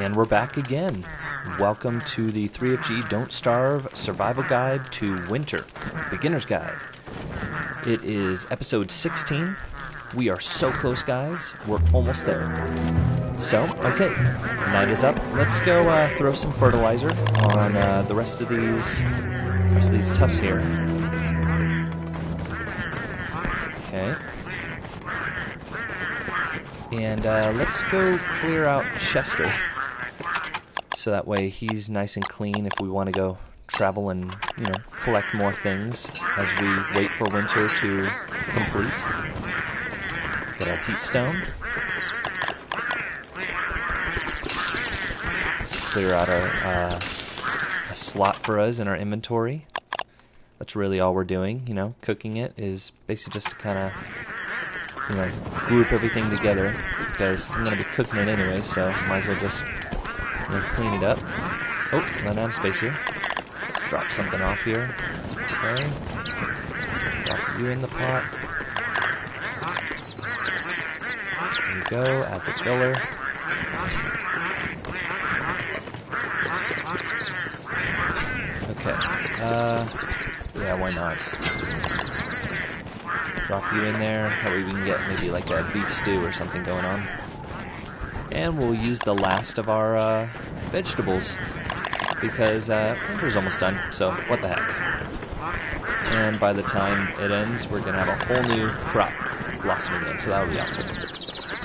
And we're back again. Welcome to the 3FG Don't Starve Survival Guide to Winter. Beginner's Guide. It is episode 16. We are so close, guys. We're almost there. So, okay. Night is up. Let's go throw some fertilizer on the rest of these tufts here. Okay. And let's go clear out Chester. So that way he's nice and clean if we want to go travel and, collect more things as we wait for winter to complete. Get our heat stone. Let's clear out a slot for us in our inventory. That's really all we're doing, cooking it is basically just to kind of, group everything together because I'm going to be cooking it anyway, so might as well just clean it up. Oh, run out of space here. Let's drop something off here. Okay. Drop you in the pot. There you go. Add the filler. Okay. Yeah, why not? Drop you in there. That way we can get maybe like a beef stew or something going on. And we'll use the last of our vegetables because winter's almost done, so what the heck. And by the time it ends, we're going to have a whole new crop blossoming in, so that'll be awesome.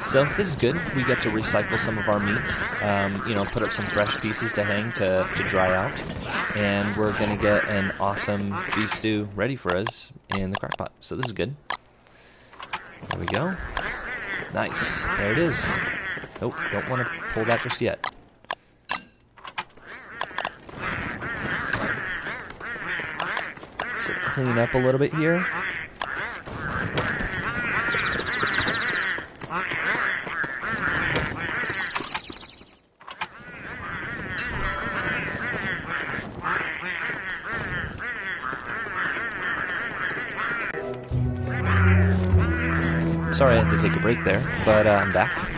So this is good. We get to recycle some of our meat, put up some fresh pieces to hang to dry out, and we're going to get an awesome beef stew ready for us in the crock pot. So this is good. There we go. Nice. There it is. Nope, don't want to pull that just yet. So clean up a little bit here. Sorry I had to take a break there, but I'm back.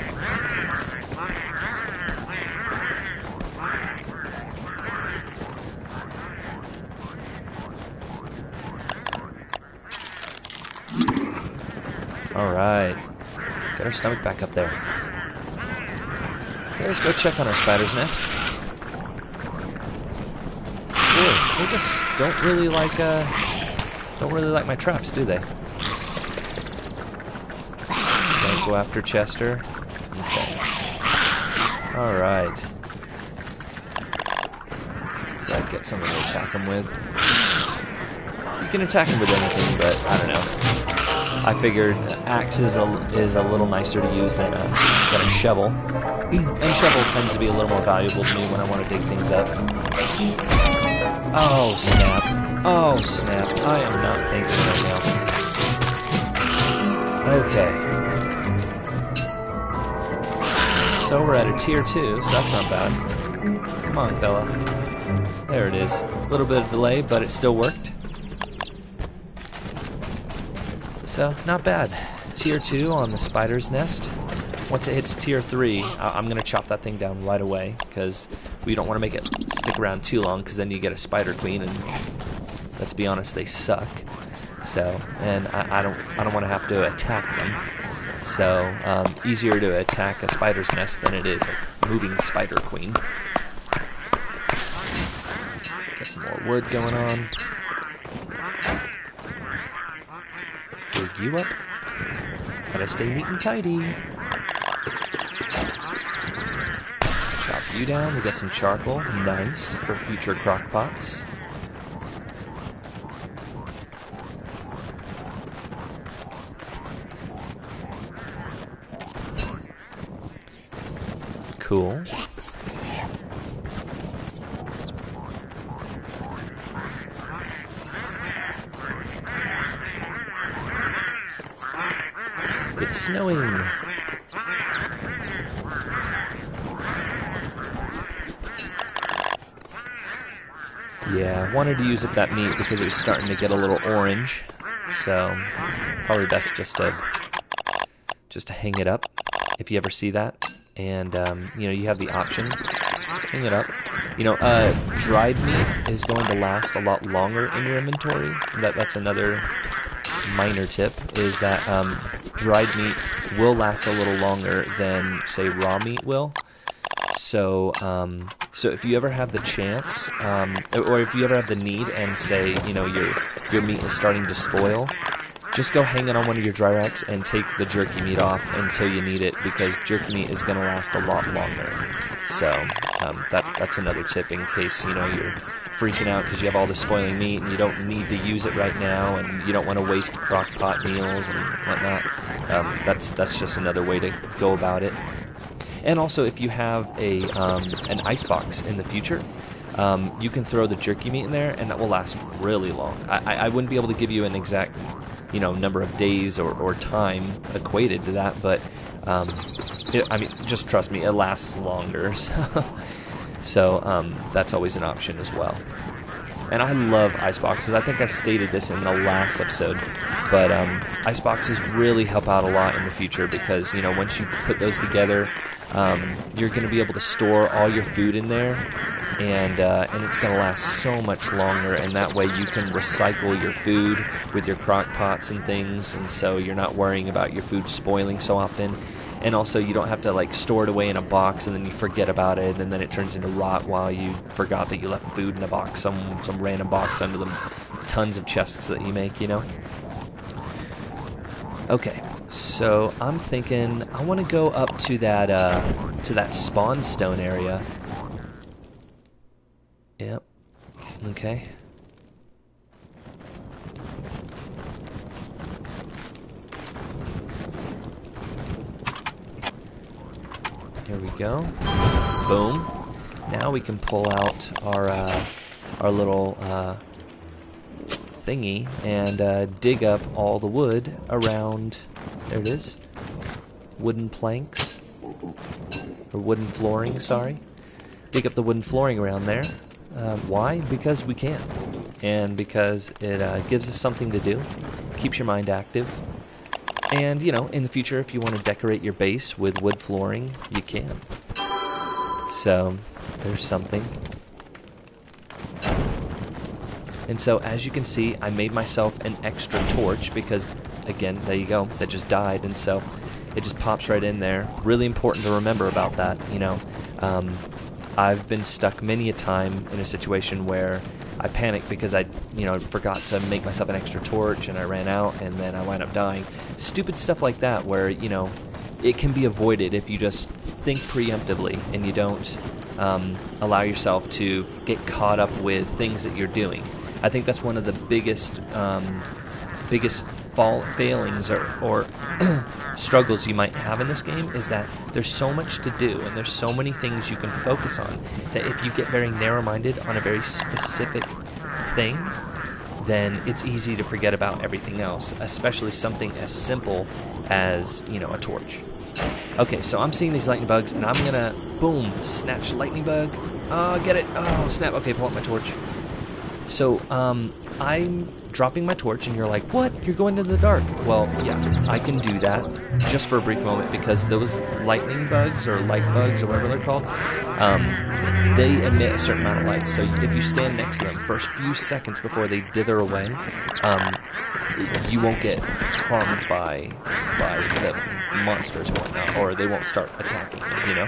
Alright, get our stomach back up there. Okay, let's go check on our spider's nest. Boy, they just don't really like my traps, do they? Don't go after Chester. Okay. Alright. So I'd get something to attack him with. You can attack him with anything, but I don't know. I figured axe is a little nicer to use than a shovel. And shovel tends to be a little more valuable to me when I want to dig things up. Oh, snap. Oh, snap. I am not thinking right now. Okay. So we're at a tier 2, so that's not bad. Come on, fella. There it is. A little bit of delay, but it still worked. So, not bad. Tier 2 on the spider's nest. Once it hits tier 3, I'm going to chop that thing down right away, because we don't want to make it stick around too long, because then you get a spider queen, and let's be honest, they suck. So, and I don't want to have to attack them. So, easier to attack a spider's nest than it is a moving spider queen. Get some more wood going on. Dig you up. Gotta stay neat and tidy. Chop you down. We got some charcoal. Nice for future crock pots. Cool. It's snowing. Yeah, I wanted to use up that meat because it was starting to get a little orange. So, probably best just to hang it up, if you ever see that. and you know, you have the option. Hang it up. You know, dried meat is going to last a lot longer in your inventory. That's another minor tip, is that dried meat will last a little longer than, say, raw meat will. So, so if you ever have the chance, or if you ever have the need, and say, you know, your meat is starting to spoil, just go hang it on one of your dry racks and take the jerky meat off until you need it, because jerky meat is going to last a lot longer. So that's another tip in case, you know, you're freaking out because you have all this spoiling meat and you don't need to use it right now, and you don't want to waste crock pot meals and whatnot. That's just another way to go about it. And also, if you have an ice box in the future, you can throw the jerky meat in there, and that will last really long. I wouldn't be able to give you an exact, you know, number of days or time equated to that, but I mean, just trust me, it lasts longer. So that's always an option as well. And I love ice boxes. I think I stated this in the last episode, but ice boxes really help out a lot in the future, because, you know, once you put those together, you're going to be able to store all your food in there, and it's going to last so much longer, and that way you can recycle your food with your crock pots and things, and so you're not worrying about your food spoiling so often. And also, you don't have to, like, store it away in a box and then you forget about it, and then it turns into rot while you forgot that you left food in a box, some random box under the tons of chests that you make, you know? Okay, so I'm thinking I want to go up to that spawn stone area. Yep. Okay. Here we go. Boom. Now we can pull out our little thingy and dig up all the wood around. There it is. Wooden planks, or wooden flooring. Sorry. Dig up the wooden flooring around there. Why? Because we can, and because it gives us something to do. Keeps your mind active. And, you know, in the future, if you want to decorate your base with wood flooring, you can. So, there's something. And so, as you can see, I made myself an extra torch because, again, there you go, that just died, and so it just pops right in there. Really important to remember about that, you know. I've been stuck many a time in a situation where I panicked because I, you know, forgot to make myself an extra torch, and I ran out, and then I wound up dying. Stupid stuff like that where, you know, it can be avoided if you just think preemptively and you don't allow yourself to get caught up with things that you're doing. I think that's one of the biggest failings or struggles you might have in this game, is that there's so much to do and there's so many things you can focus on, that if you get very narrow-minded on a very specific thing, then it's easy to forget about everything else, especially something as simple as, you know, a torch. Okay, so I'm seeing these lightning bugs, and I'm gonna, boom, snatch lightning bug. Oh, get it. Oh, snap. Okay, pull out my torch. So, I'm dropping my torch, and you're like, what? You're going into the dark. Well, yeah, I can do that just for a brief moment, because those lightning bugs, or light bugs, or whatever they're called, they emit a certain amount of light. So if you stand next to them for a few seconds before they dither away, you won't get harmed by the monsters and whatnot, or they won't start attacking you, you know?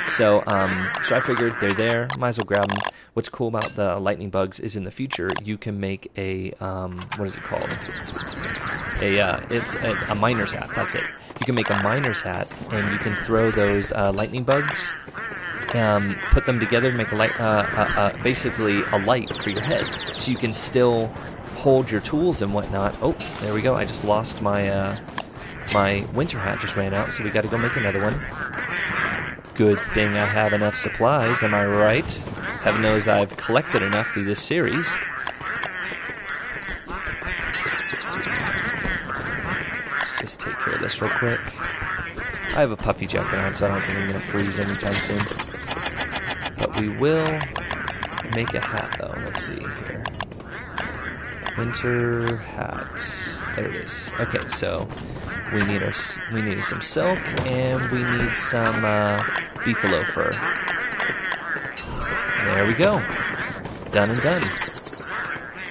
So I figured they're there, might as well grab them. What's cool about the lightning bugs is in the future you can make a what is it called? It's a miner's hat. That's it. You can make a miner's hat, and you can throw those lightning bugs, put them together, make a light, basically a light for your head, so you can still hold your tools and whatnot. Oh, there we go. I just lost my my winter hat. Just ran out, so we got to go make another one. Good thing I have enough supplies, am I right? Heaven knows I've collected enough through this series. Let's just take care of this real quick. I have a puffy jacket on, so I don't think I'm going to freeze anytime soon. But we will make a hat, though. Let's see here. Winter hat. There it is. Okay, so we need some silk, and we need some beefalo fur. There we go. Done and done.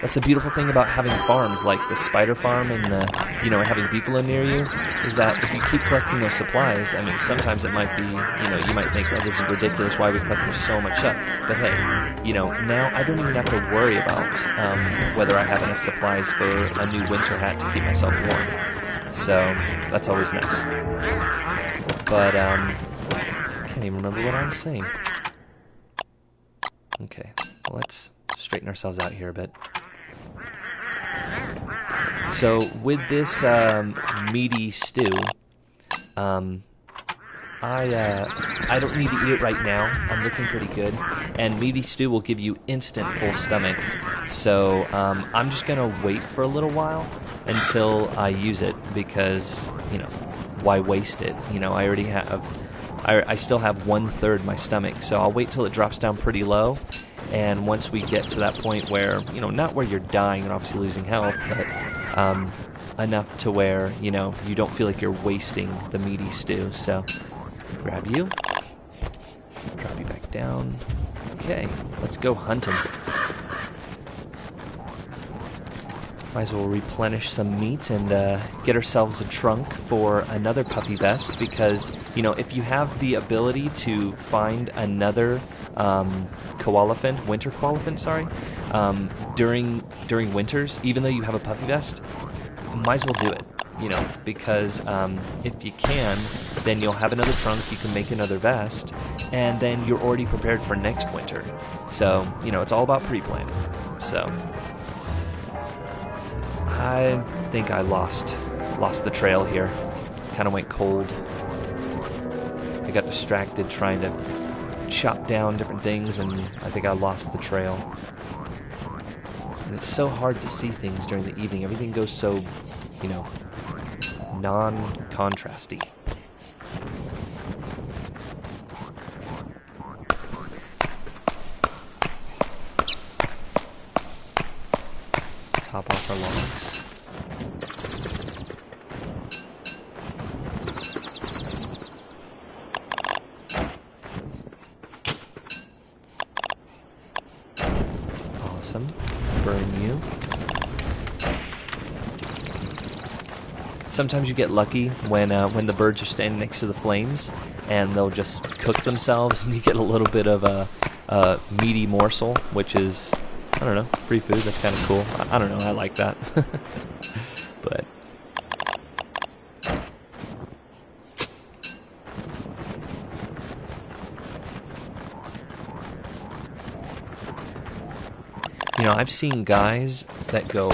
That's the beautiful thing about having farms like the spider farm and having beefalo near you, is that if you keep collecting those supplies, I mean, sometimes it might be, you might think, oh, this is ridiculous, why are we collecting so much stuff? But hey, now I don't even have to worry about whether I have enough supplies for a new winter hat to keep myself warm. So, that's always nice. But, I can't even remember what I was saying. Okay, well, let's straighten ourselves out here a bit. So with this meaty stew, I don't need to eat it right now. I'm looking pretty good, and meaty stew will give you instant full stomach. So I'm just gonna wait for a little while until I use it, because why waste it? I already have. I still have 1/3 my stomach, so I'll wait till it drops down pretty low. And once we get to that point where, not where you're dying and obviously losing health, but enough to where, you don't feel like you're wasting the meaty stew. So, grab you, drop you back down. Okay, let's go hunting. Might as well replenish some meat and get ourselves a trunk for another puppy vest, because, if you have the ability to find another winter koalefant, during winters, even though you have a puppy vest, might as well do it, because if you can, then you'll have another trunk, you can make another vest, and then you're already prepared for next winter. So, it's all about pre-planning. So I think I lost the trail here. Kind of went cold. I got distracted trying to chop down different things, and I think I lost the trail. And it's so hard to see things during the evening. Everything goes so, non-contrasty. Top off our logs. Awesome. Burn you. Sometimes you get lucky when the birds are standing next to the flames, and they'll just cook themselves, and you get a little bit of a meaty morsel, which is, I don't know, free food. That's kind of cool. I don't know, I like that. But I've seen guys that go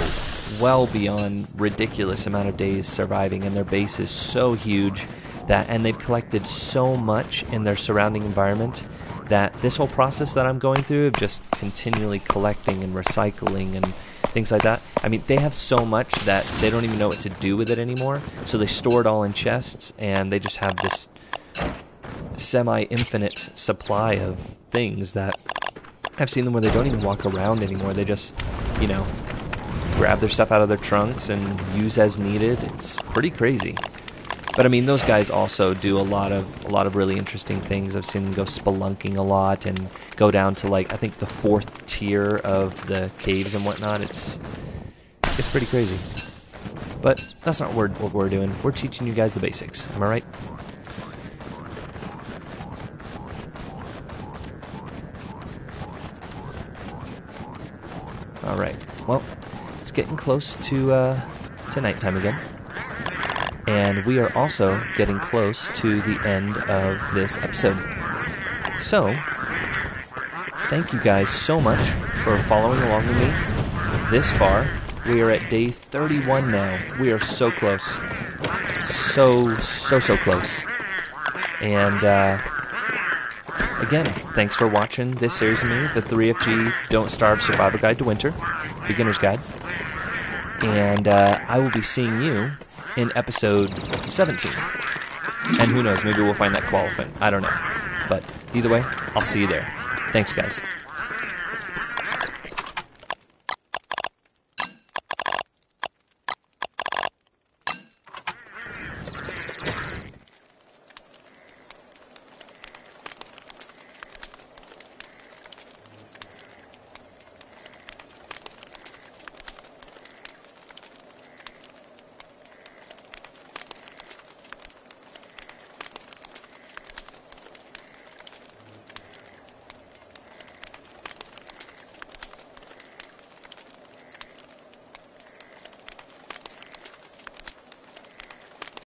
well beyond ridiculous amount of days surviving, and their base is so huge and they've collected so much in their surrounding environment, that this whole process that I'm going through of just continually collecting and recycling and things like that, I mean, they have so much that they don't even know what to do with it anymore, so they store it all in chests, and they just have this semi-infinite supply of things that I've seen them where they don't even walk around anymore. They just, grab their stuff out of their trunks and use as needed. It's pretty crazy. But I mean, those guys also do a lot of really interesting things. I've seen them go spelunking a lot and go down to, like, I think the 4th tier of the caves and whatnot. It's pretty crazy. But that's not what we're doing. We're teaching you guys the basics. Am I right? All right. Well, it's getting close to nighttime again. And we are also getting close to the end of this episode. So, thank you guys so much for following along with me this far. We are at day 31 now. We are so close. So close. And, again, thanks for watching this series of me, the 3FG Don't Starve Survival Guide to Winter, Beginner's Guide. And I will be seeing you in episode 17. And who knows, maybe we'll find that koalefant. I don't know. But either way, I'll see you there. Thanks, guys.